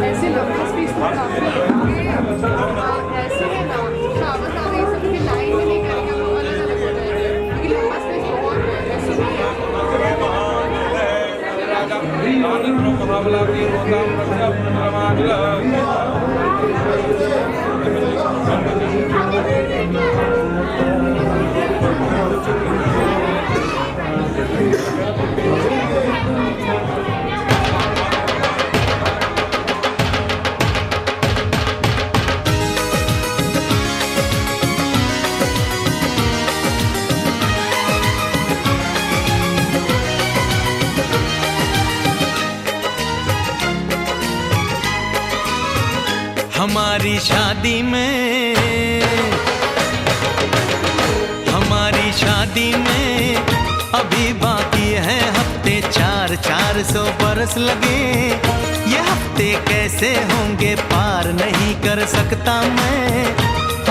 ऐसे लंबा स्पेस में ऐसे है ना शावर का नहीं सबकी लाइन में नहीं करेंगे वो अलग अलग हो जाएगा क्योंकि लंबा स्पेस बहुत है ऐसे नहीं हमारी शादी में अभी बाकी है हफ्ते 400 बरस लगे। ये हफ्ते कैसे होंगे पार नहीं कर सकता मैं,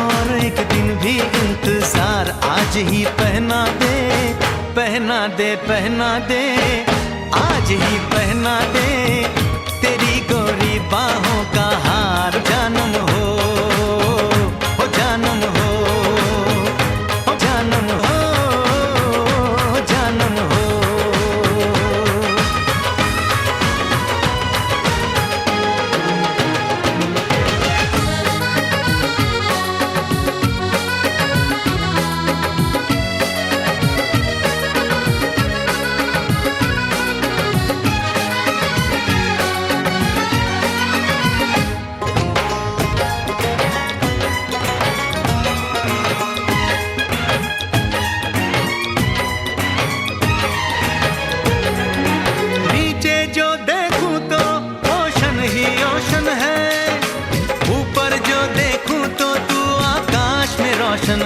और एक दिन भी इंतजार आज ही पहना दे, पहना दे, पहना दे, आज ही पहना दे तेरी गोरी बाहों का हार। जानम हो जानम हो, जानम हो, जानम हो।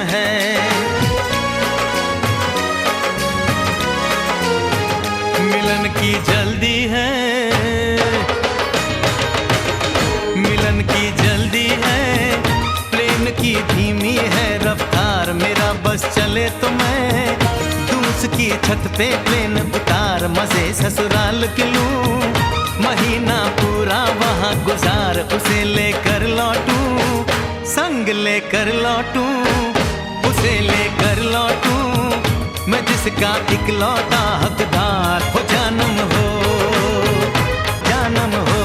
है मिलन की जल्दी है, मिलन की जल्दी है, प्लेन की धीमी है रफ्तार। मेरा बस चले तो मैं दूं उसकी छत पे प्लेन उतार, मजे ससुराल के लूं, महीना पूरा वहाँ गुजार, उसे लेकर लौटूं, संग लेकर लौटूं, उसे लेकर लौटूं, मैं जिसका इकलौता हकदार हो। जानम हो, जानम हो।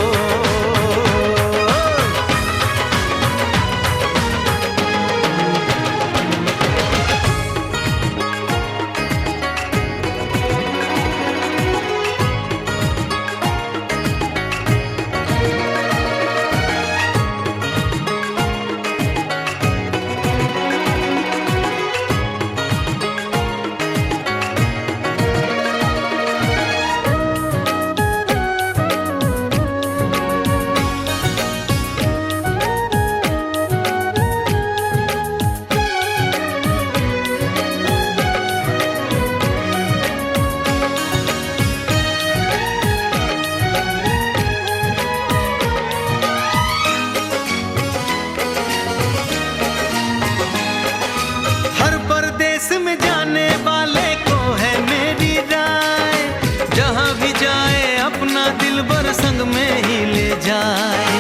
संग में ही ले जाए,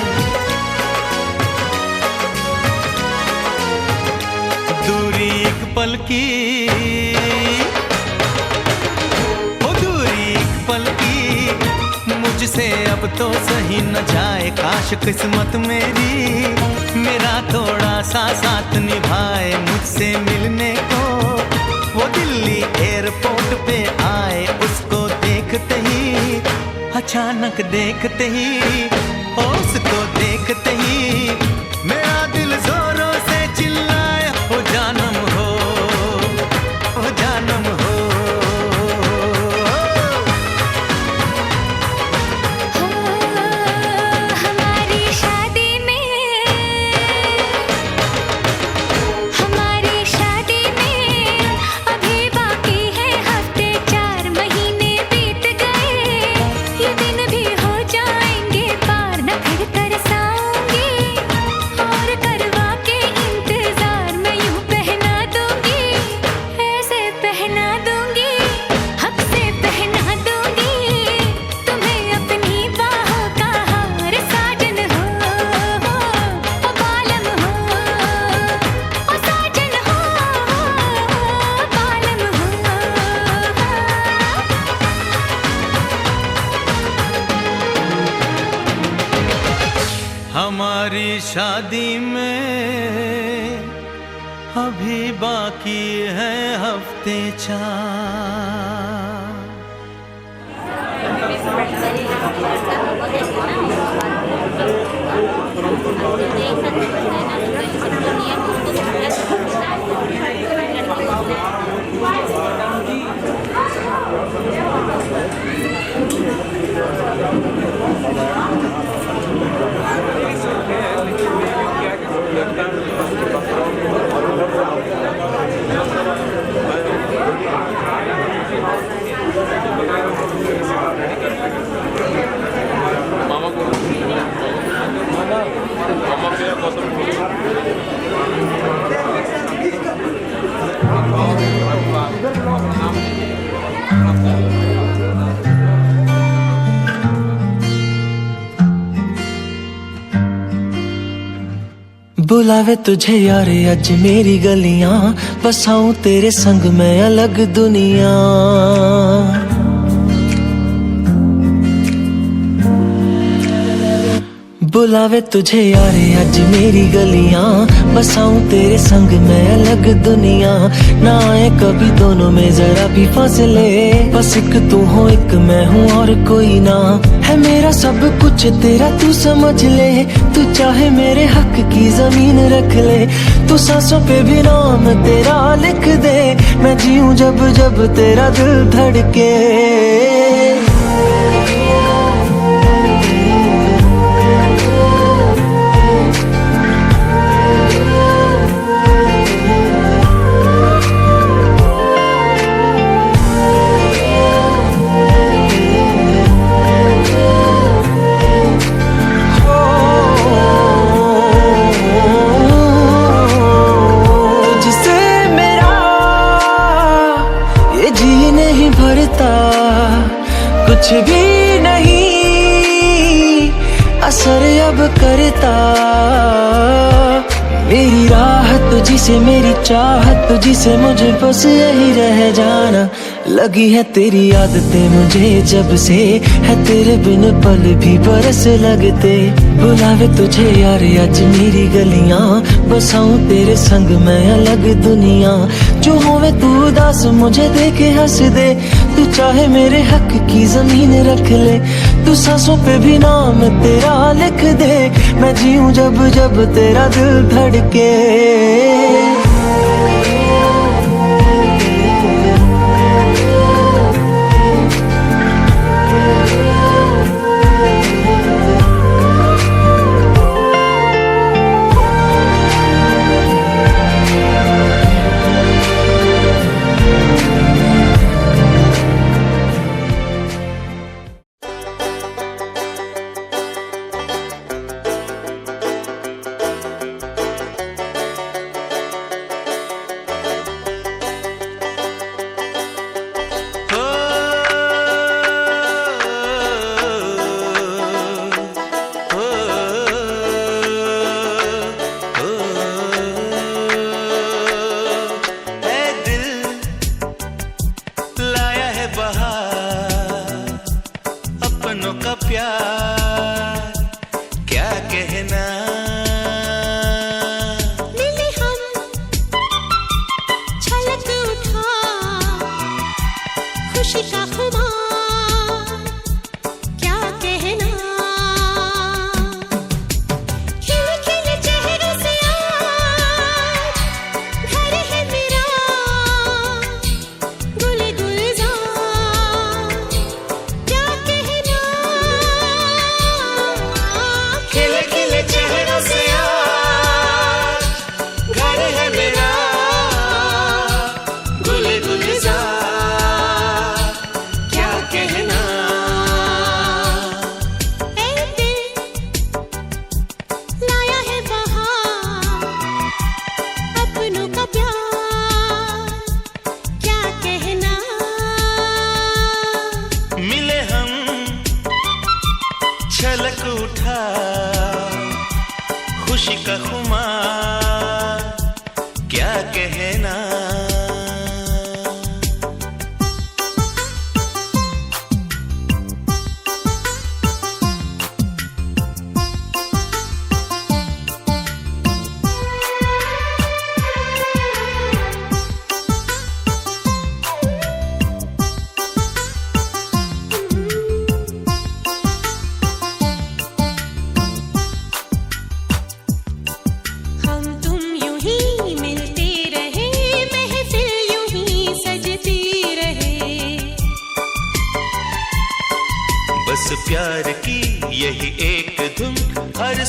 दूरी एक पल की, ओ दूरी एक पल की, मुझसे अब तो सही न जाए। काश किस्मत मेरी मेरा थोड़ा सा साथ निभाए, मुझसे मिलने को वो दिल्ली एयरपोर्ट पे आए। उसको देखते ही अचानक देखते ही, उसको देखते ही हमारी शादी में अभी बाकी है हफ्ते 4। बुलावे तुझे यार अज मेरी गलियां, बसाऊं तेरे संग मैं अलग दुनिया। बुलावे तुझे यार अज मेरी गलियां, बसाऊं तेरे संग मैं अलग दुनिया। ना आए कभी दोनों में जरा भी फासले, बस एक तू हो एक मैं हूँ और कोई ना। है मेरा सब कुछ तेरा तू समझ ले, तू चाहे मेरे हक की जमीन रख ले। तू सांसों पे भी नाम तेरा लिख दे, मैं जीऊं जब जब तेरा दिल धड़के। कुछ भी नहीं असर अब करता, मेरी राह तुझी से मेरी चाहत तुझी से, मुझे बस यही रह जाना। लगी है तेरी आदतें मुझे जब से, है तेरे बिन पल भी बरस लगते। बुलावे तुझे यार आज मेरी गलियां, बसाऊं तेरे संग मैं अलग दुनिया। जो होवे तू उदास मुझे देखे हंस दे, तू चाहे मेरे हक की जमीन रख ले। तू सांसों पे भी नाम तेरा लिख दे, मैं जीऊं जब जब तेरा दिल धड़के। खुशी का खुमार क्या कहना।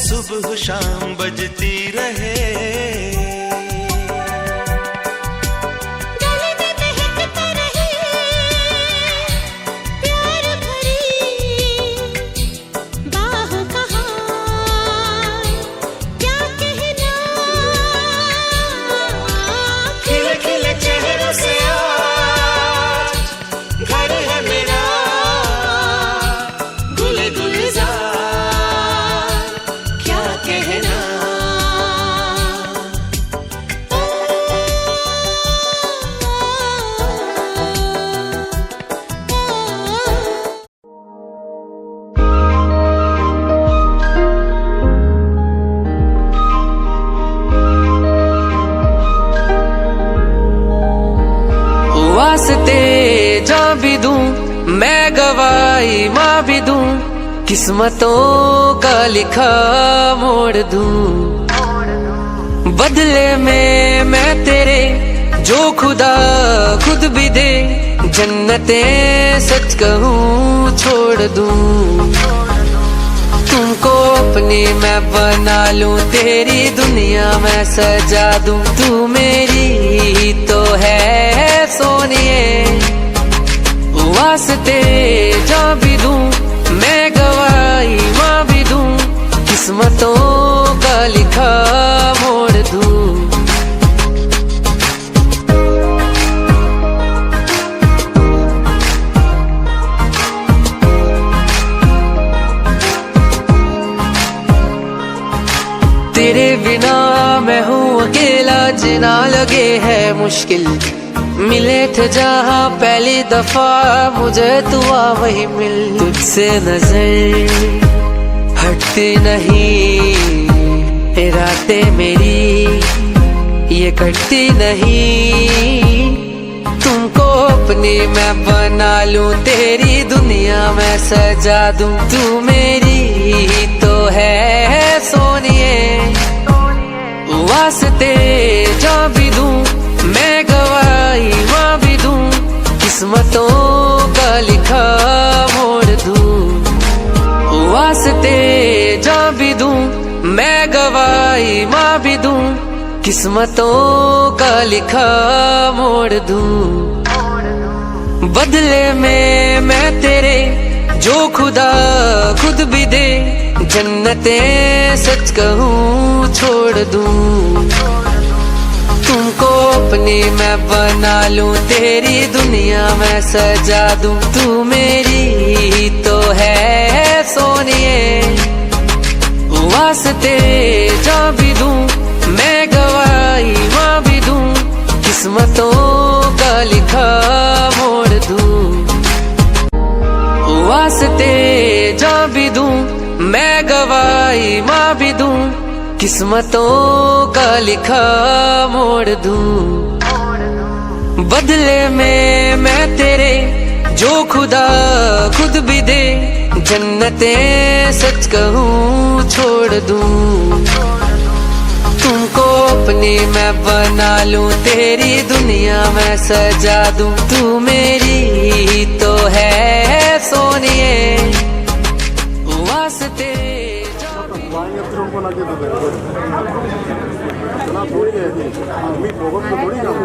सुबह शाम बजती रहे। वास्ते जा भी दूं मैं गवाही माँ भी दूं, किस्मतों का लिखा मोड़ दूं। बदले में मैं तेरे जो खुदा खुद भी दे, जन्नतें सच कहूँ छोड़ दूं। तुमको अपनी मैं बना लूं, तेरी दुनिया मैं सजा दूं। तू मेरी ही तो है सोनिए, वास्ते जा भी दूं मैं गवाही माँ भी दूं, किस्मतों का लिखा मोड़ दूं। तेरे बिना मैं हूँ अकेला, जीना लगे है मुश्किल। मिले थे जहाँ पहली दफा, मुझे तू आ वही मिल। तुझसे नजर हटती नहीं, रातें मेरी ये कटती नहीं। तुमको अपनी मैं बना लूं, तेरी दुनिया मैं सजा दूं। तू मेरी ही तो है सोनिए, वास्ते जा भी दूं मैं गवाही माँ भी दूं, किस्मतों का लिखा मोड़ दूं। वास्ते जा भी दूं मैं गवाही माँ भी दूं, किस्मतों का लिखा मोड़ दूं। बदले में मैं तेरे जो खुदा खुद भी दे, जन्नतें सच कहूँ छोड़ दूं। तुमको अपनी मैं बना लूं, तेरी दुनिया मैं सजा दूं। तू मेरी ही तो है सोनिए, वास्ते जा भी दूं मैं गवाही माँ भी दूं, किस्मतों का लिखा मोड़ दूं। वास्ते जा भी दूं मैं गवाही माँ भी दूं, किस्मतों का लिखा मोड़ दूं। बदले में मैं तेरे जो खुदा खुद भी दे, जन्नतें सच कहूँ छोड़ दूं। तुमको अपनी मैं बना लूं, तेरी दुनिया मैं सजा दूं। तू मेरी ही तो है सोनिए, वास्ते को लगे तो इतना थोड़ी है आदमी फोकस तो थोड़ी काम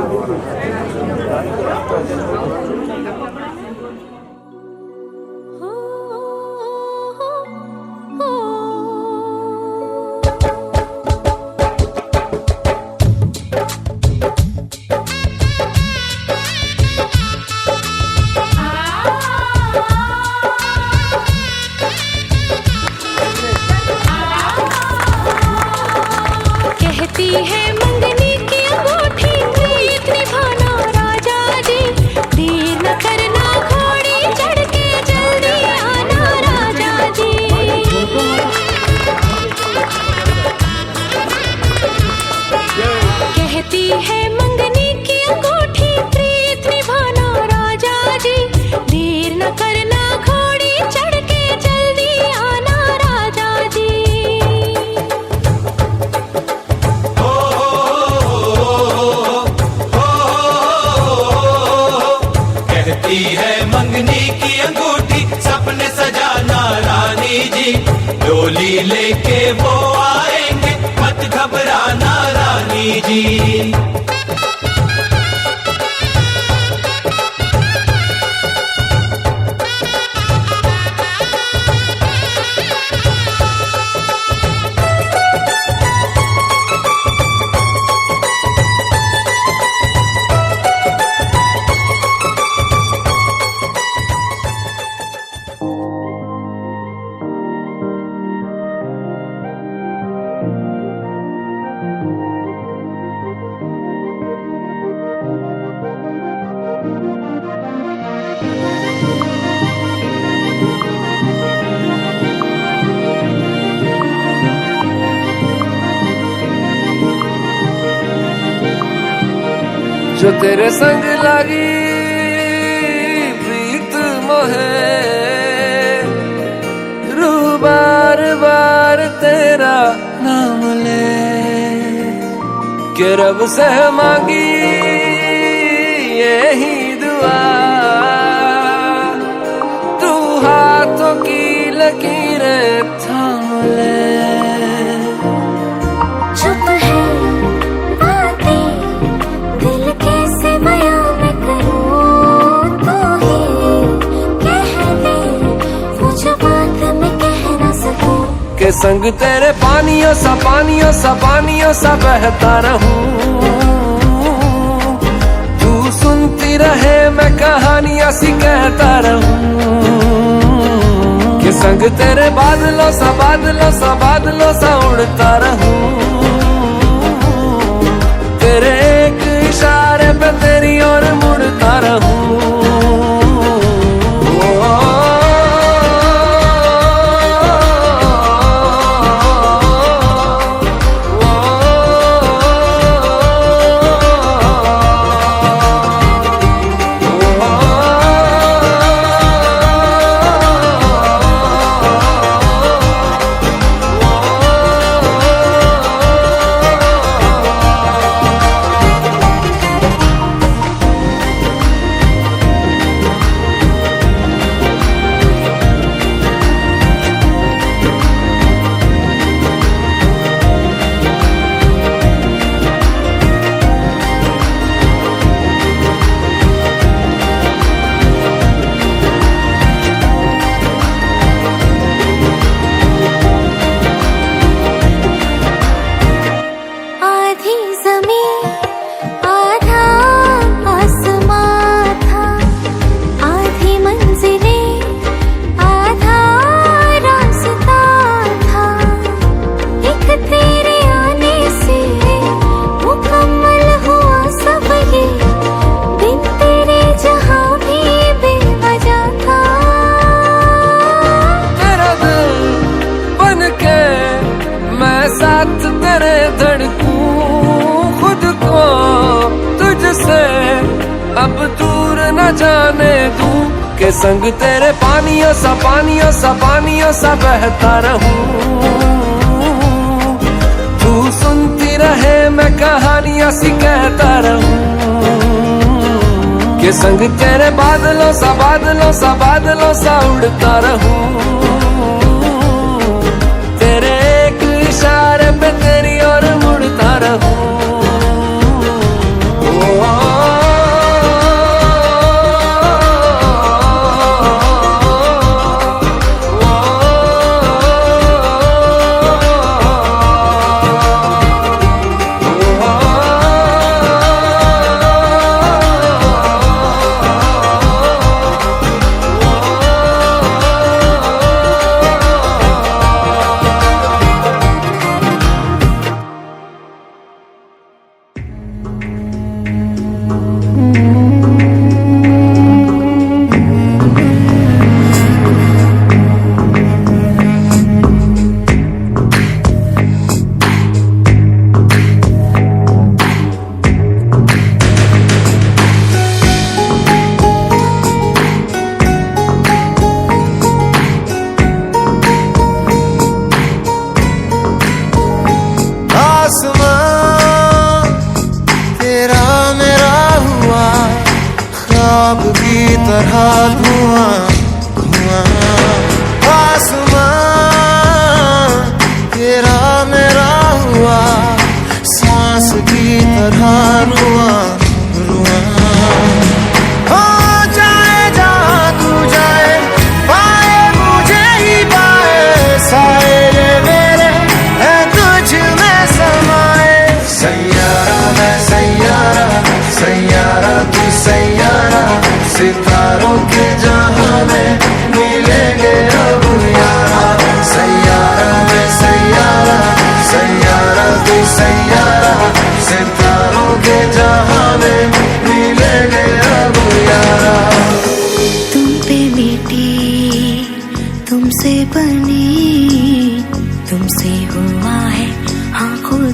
है मंगनी की अंगूठी, प्रीत निभाना राजा जी, देर न करना। खुशी लेके वो आएंगे, मत घबराना रानी जी। जो तेरे संग लगी प्रीत मोहे, रूह बार बार तेरा नाम ले, के रब से मांगी यही दुआ, तू हाथों की लकीरें थाम ले। चुप है बातें दिल कैसे बयां मैं करूं, तू ही कह दे वो जो बात मैं कह ना सकूं। के संग तेरे पानियों सा बहता रहूं, तू सुनती रहे मैं कहानियां सी कहता रहूं। के संग तेरे बादलों सा उड़ता रहूं, तेरे एक इशारे पे तेरी ओर मुड़ता रहूं। अब दूर न जाने दूं, के संग तेरे पानियों सा बहता रहूं। तू सुनती रहे मैं कहानियां सी कहता रहूं, के संग तेरे बादलों सा उड़ता रहूं। तेरे एक इशारे पे तेरी ओर मुड़ता रहूं। की तरह धुआं धुआं आसमां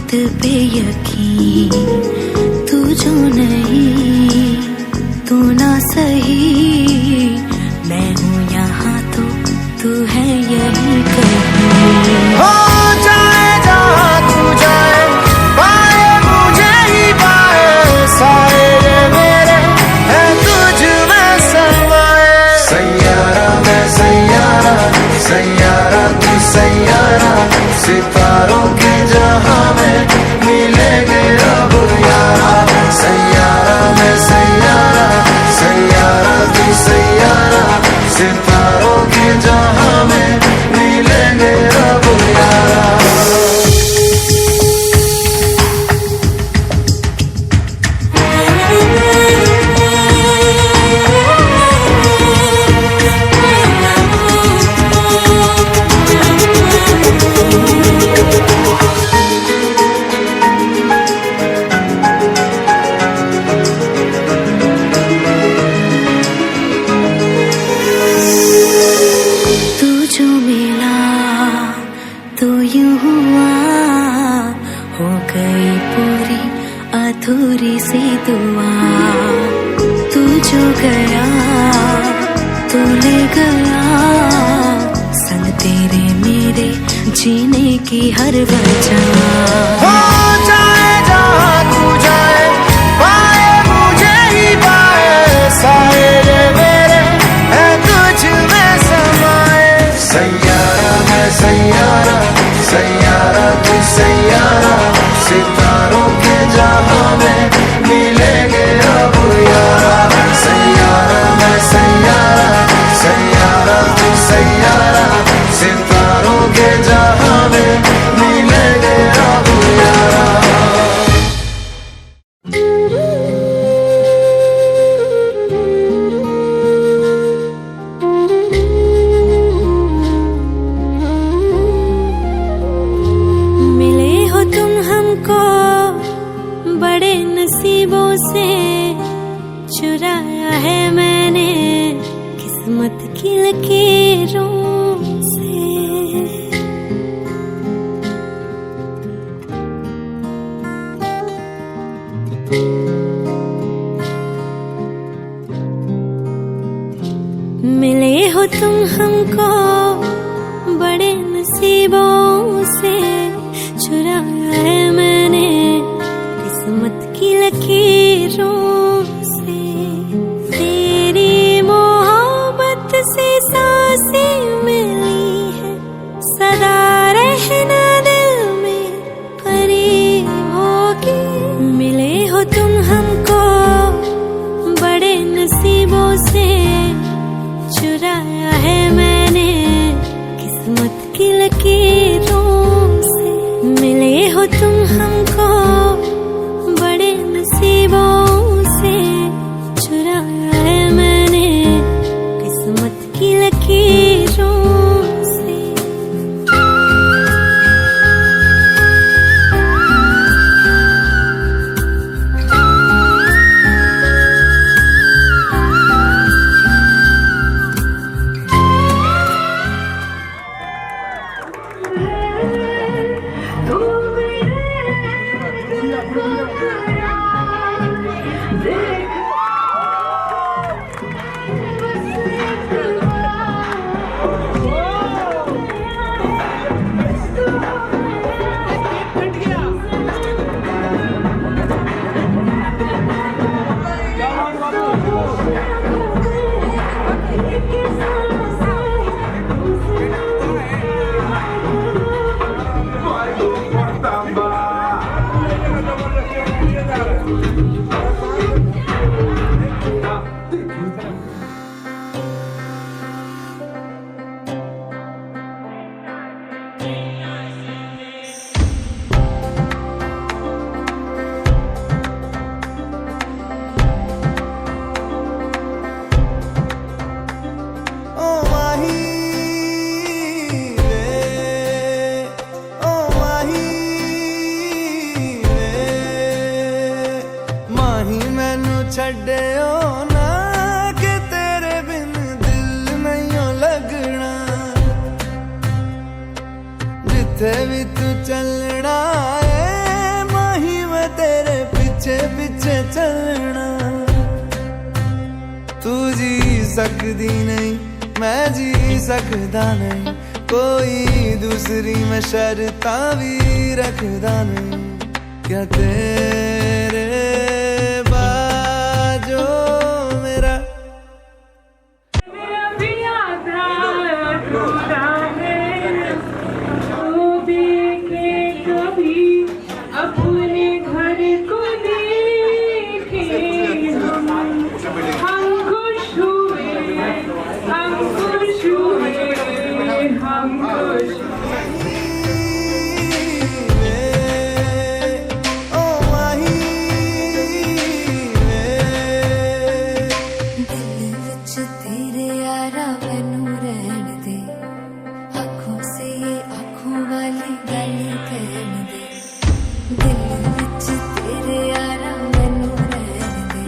बात पे यकीन, तू जो नहीं तू ना सही, मैं हूँ यहाँ तो तू है यही कहीं। हो जाए जहाँ तू जाए, पाए मुझे ही पाए, साए ये मेरे हैं तुझ में समाए। सैयारा मैं सैयारा, सैयारा तू सैयारा, सितारों के जहां में मिलेंगे अब यारा। सैयारा मैं सैयारा, सैयारा तू सैयारा, सितारों के जहां में मिलेंगे अब यारा। तू जो मिला तो यूं हुआ, हो गई पूरी अधूरी सी दुआ। तू जो गया तो ले गया, संग तेरे मेरे जीने की हर वजह। हो जाए जहाँ तू जाए, पाए मुझे ही पाए, साए ये मेरे हैं तुझ में समाए। सैयारा मैं सैयारा, सैयारा तू सैयारा, सितारों के जहां में मिलेंगे अब यारा। सैयारा मैं सैयारा, सैयारा तू सैयारा, सितारों के जहां में मिलेंगे अब यारा। मिले हो तुम हमको बड़े नसीबों से, चुराया है मैंने किस्मत की लकीरों से। मिले हो तुम हमको बड़े नसीबों से, चुराया है मैंने किस्मत की लकीरों से। तेरी मोहब्बत से सांसें मिली है, सदा रहना दिल में करीब होगी। मिले हो तुम हमको बड़े नसीबों से, चुराया है मैंने किस्मत की लकीरों से। मिले हो तुम हमको बड़े नसीबों से, चुराया है मैंने किस्मत की लकीरों से। छड्डियो ना कि तेरे बिन दिल नहीं लगना, जिथे भी तू चलना है पिछे चलना। तू जी सकदी नहीं मैं जी सकदा नहीं, कोई दूसरी मैं शर्तां भी रखदा नहीं। क्या तेरे बाजो मेरा अपने घर को देखे हम खुश हुए, हम खुश हुए, हम खुश ओ माही दिल विच तेरे यारा मैनू रहन दे, आँखों से आँखों वाली गल कहन दे। दिल विच तेरे यारा मैनू रहन दे,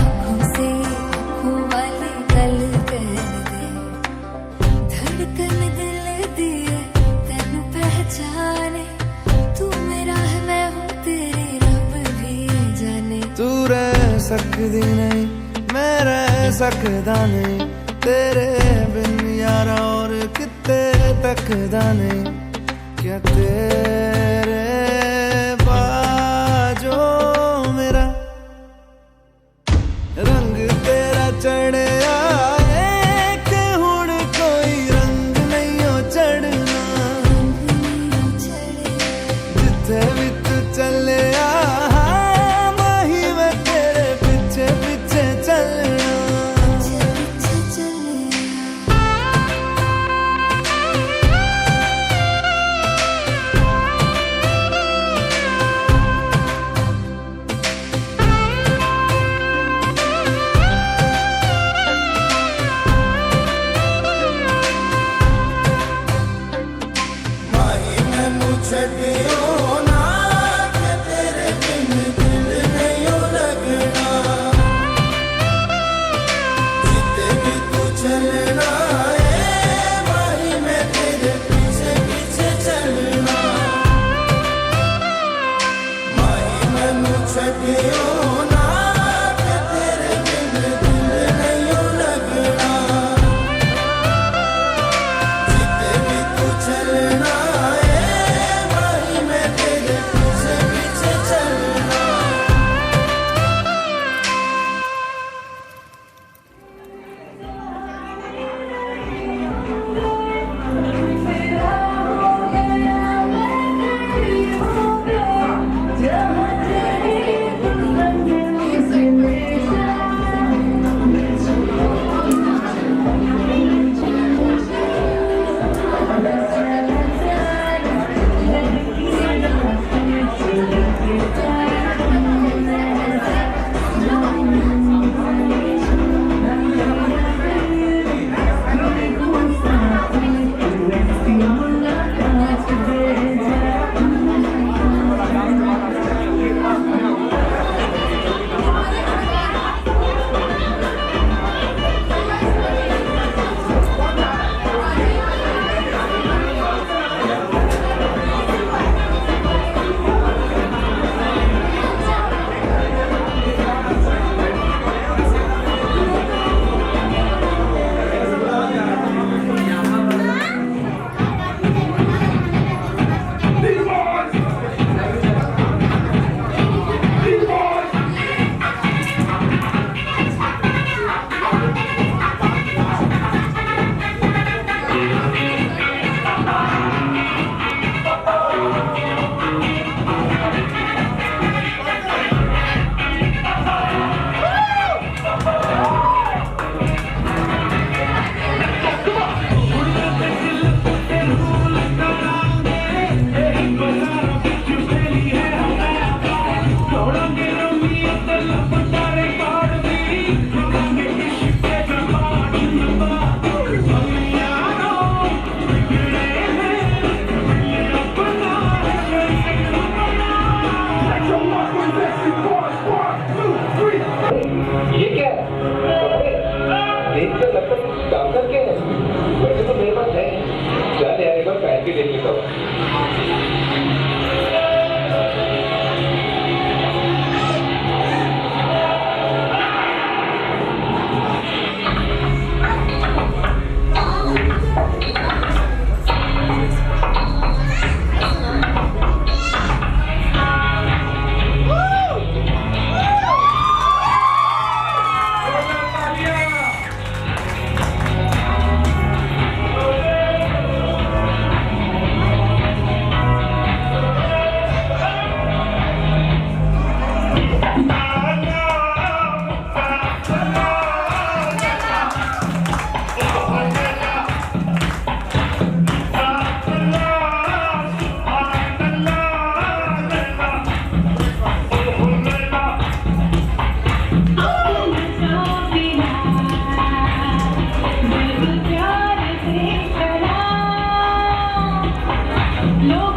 आँखों से आँखों वाली गल कहन दे। धड़कन दिल दी है तैनू पहचाने, तू मेरा है मैं हूँ तेरी रब भी जाने। तू रह सकदी नहीं मैं रह सकदा नहीं, तेरे बिन यारा और किते तकदा नहीं। क्या तेरे बाजो मेरा रंग तेरा चढ़िया है कि हुण कोई रंग नहीं हो चढ़ना। जिथे भी तू चले माही मैं तेरे पीछे पीछे चलना। हेलो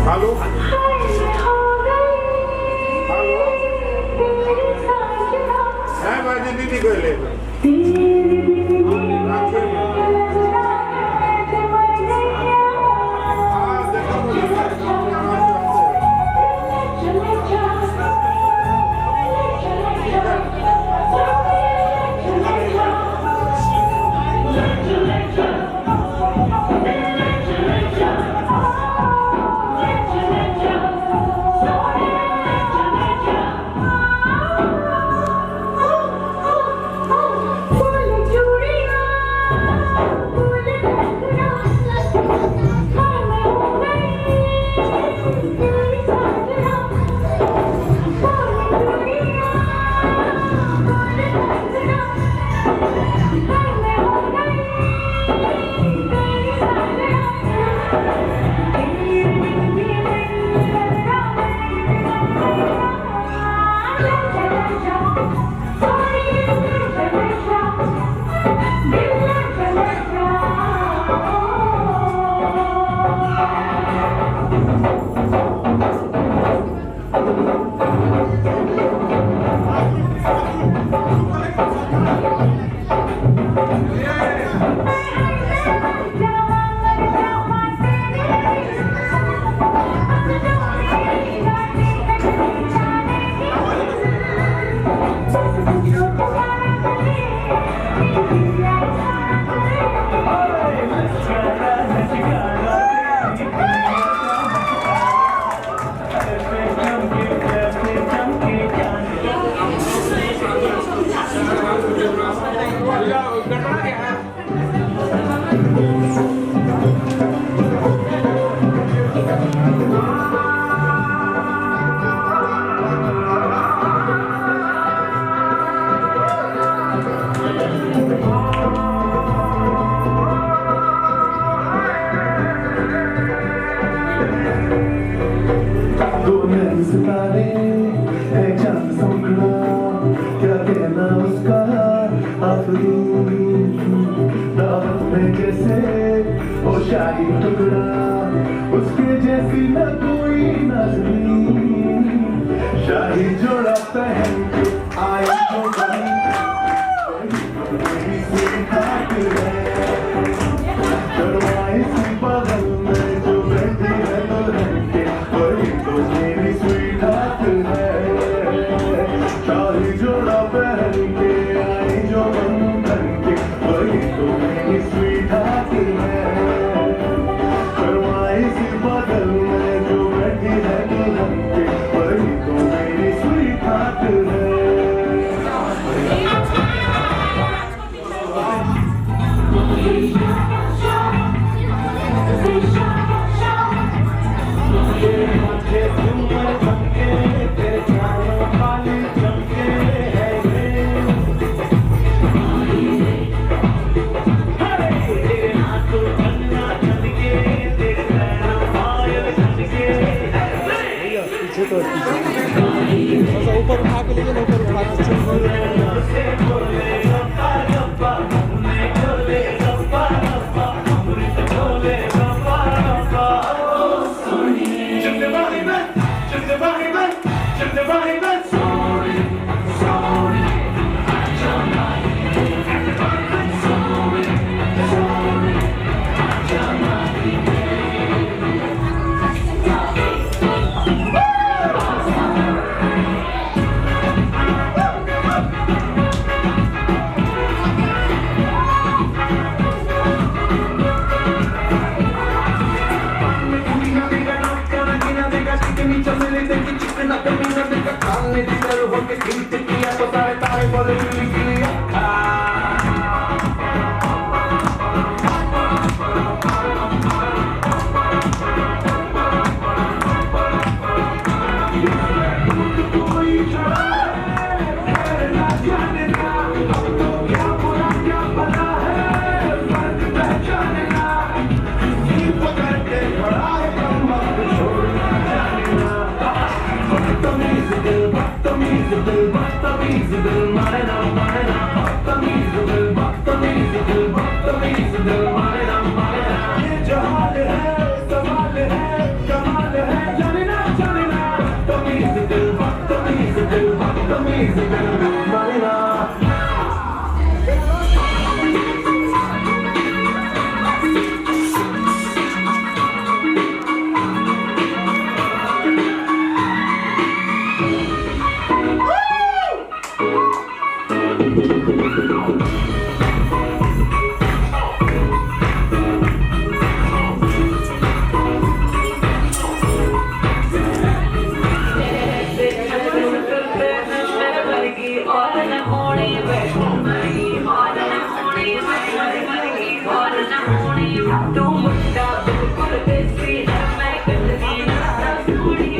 हेलो है बाजी दीदी को ले सितारे है चांद समखड़ा क्या कहना उसका आफरीन दावत में जैसे वो शाही टुकड़ा उसके जैसी न कोई नाज़नीन शाही जोड़ा पहन के आए जो बनी करवाए सी बगल में जो बैठी है दुल्हन के वही तो मेरी स्वीटहार्ट है शाही जोड़ा पहन के आई जो बंधन के वही तो मेरी स्वीटहार्ट है करवाए सी बगल में जो बैठी है दुल्हन के वही तो मेरी स्वीटहार्ट है तू मुंडा बिल्कुल देसी है मैं कलगी ना सूड़ी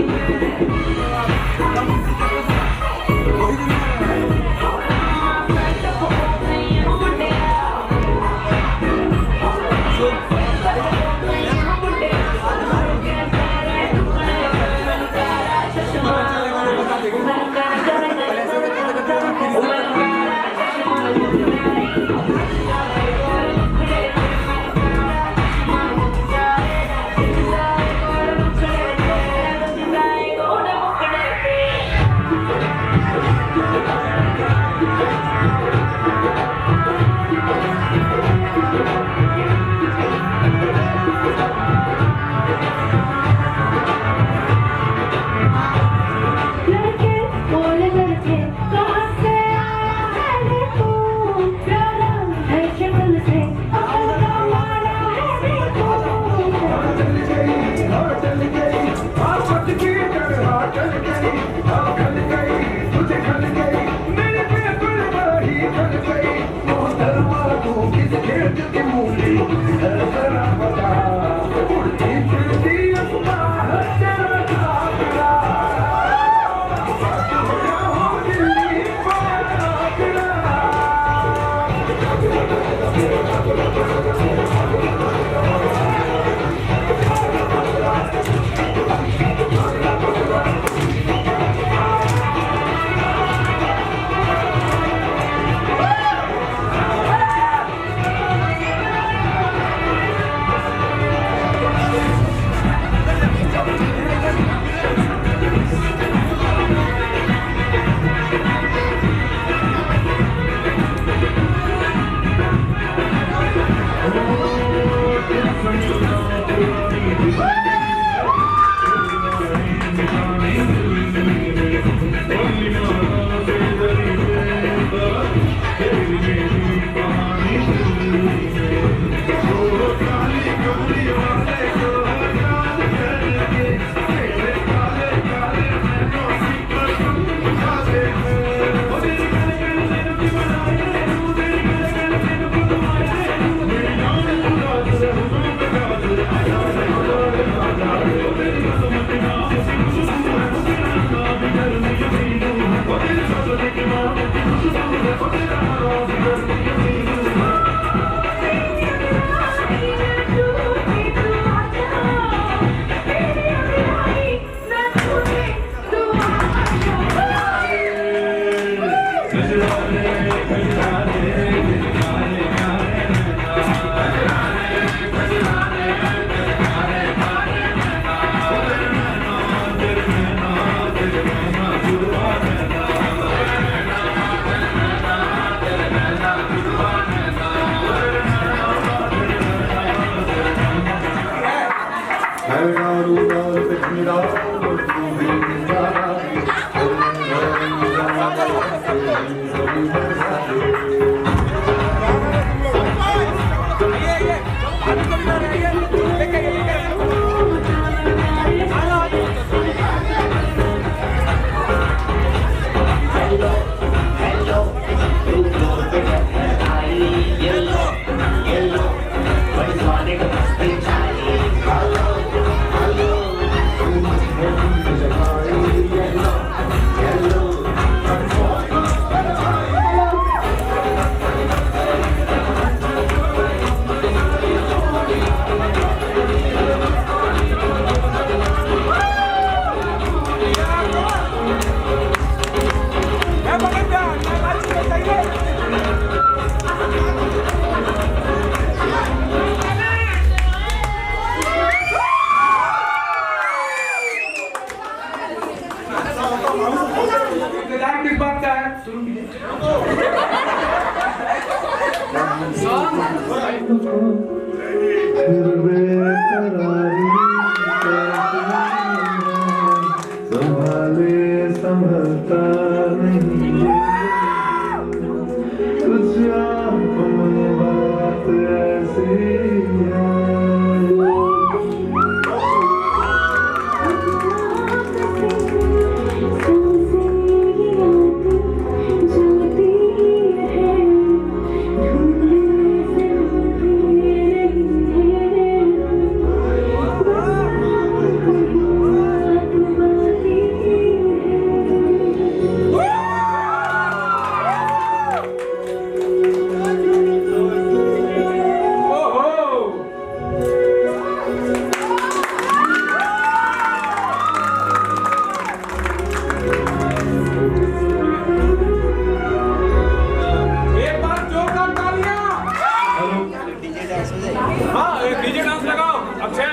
हाँ डीजे डांस लगाओ। अक्षय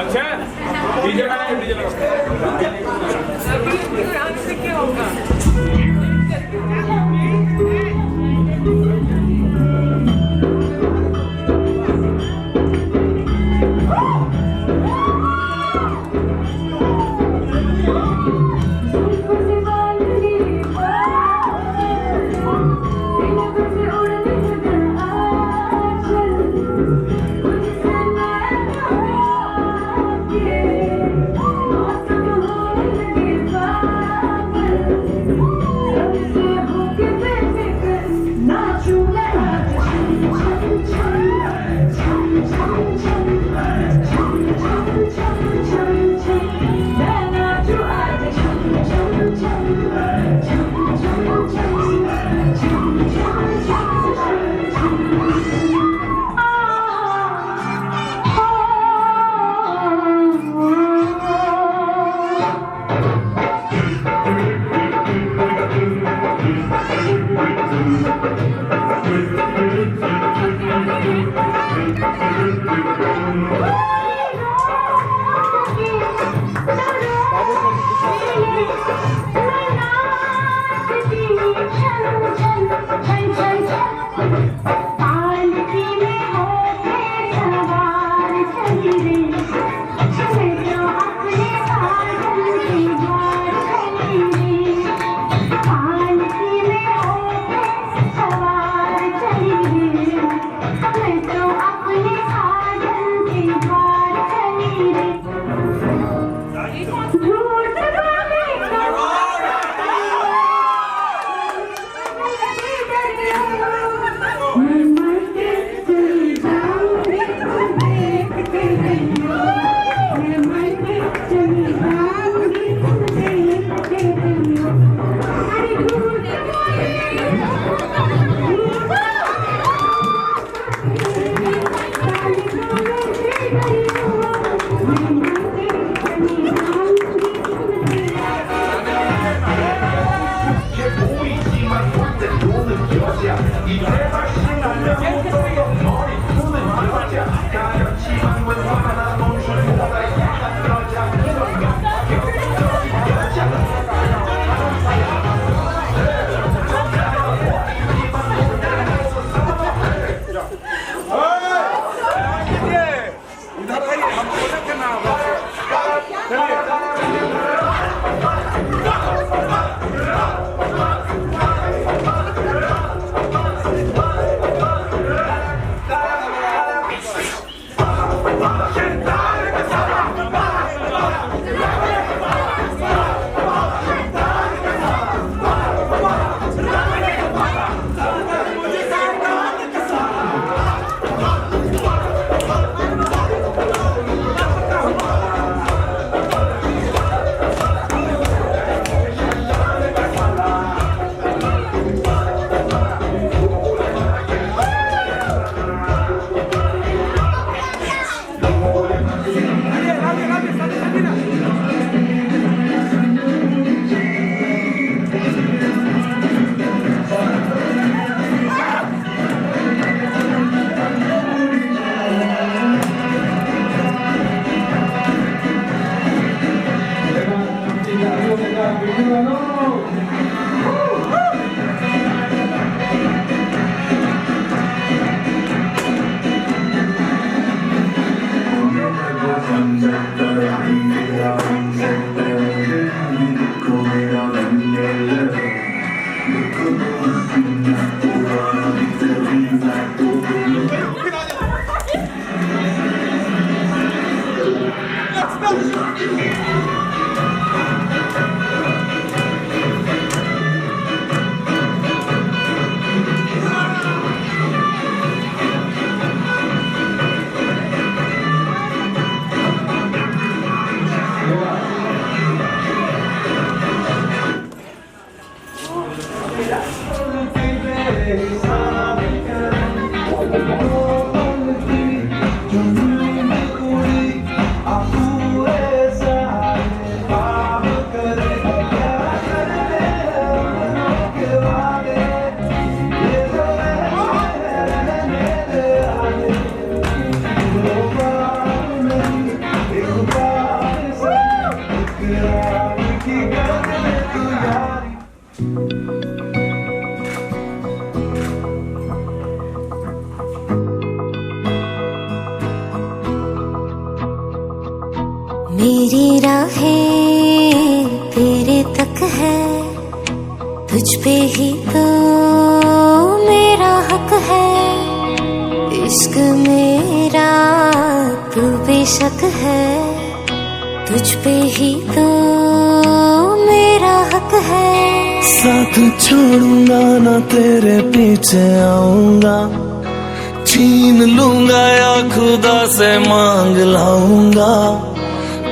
अक्षय डीजे लगाओ, डीजे लगाओ। क्या होगा? मेरी राहें तेरे तक है, तुझ पे ही तो मेरा हक है। इश्क मेरा तू बेशक है, तुझ पे ही तो मेरा हक है। साथ छोड़ूंगा ना तेरे पीछे आऊंगा, छीन लूंगा या खुदा से मांग लाऊंगा।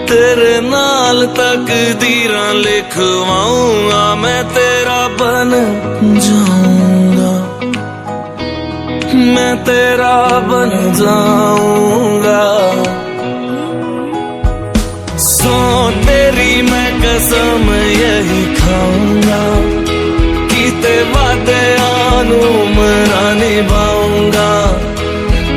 तेरे नाल तकदीरां लिखवाऊंगा, मैं तेरा बन जाऊंगा, मैं तेरा बन जाऊंगा। सो तेरी मैं कसम यही खाऊंगा, कीते वादे आनू मरा निभाऊंगा।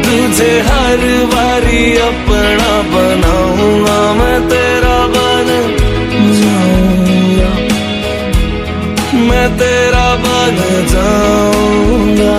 तुझे हर बारी अपना बनाऊंगा, मैं तेरा बन जाऊंगा, मैं तेरा बन जाऊंगा।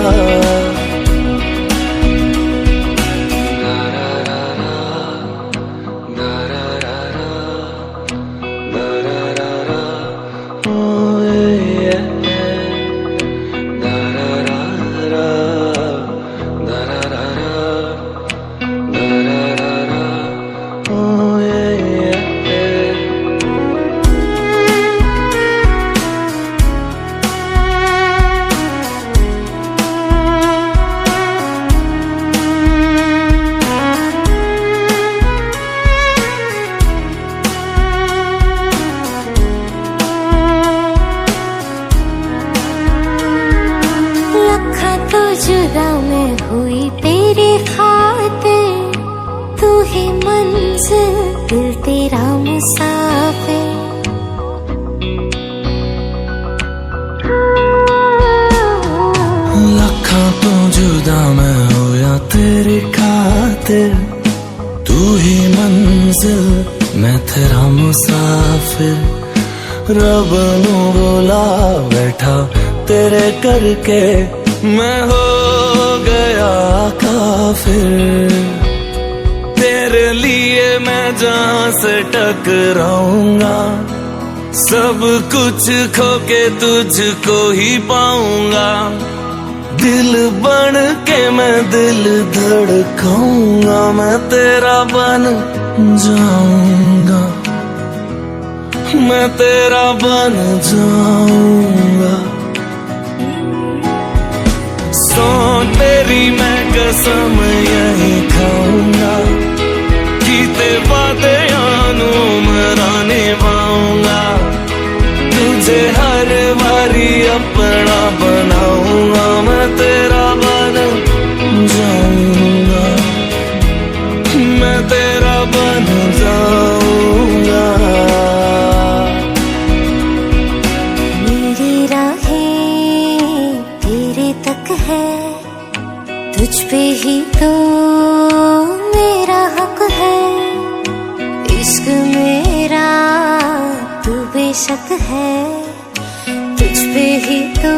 जुदा मैं हुई तेरी खातिर, तू ही मंजिल दिल तेरा मुसाफिर। लखा तो जुदा मैं होया तेरी खातिर, तू ही मंजिल मैं तेरा मुसाफिर। रब नू बोला बैठा तेरे करके, मैं हो गया काफिर। तेरे लिए मैं जहां से टकराऊंगा, सब कुछ खो के तुझको ही पाऊंगा। दिल बन के मैं दिल धड़काऊंगा, मैं तेरा बन जाऊंगा, मैं तेरा बन जाऊंगा। सो तेरी मैं कसम यही खाऊंगा, कीते वादे आनू मरा निभाऊंगा। तुझे हर बारी अपना बनाऊंगा, मैं तेरा बन जाऊंगा, मैं तेरा बन जाऊंगा। मेरी राहें तेरे तक है, तुझ पे ही तो मेरा हक है। इश्क मेरा तू बेशक है, तुझ पे ही तो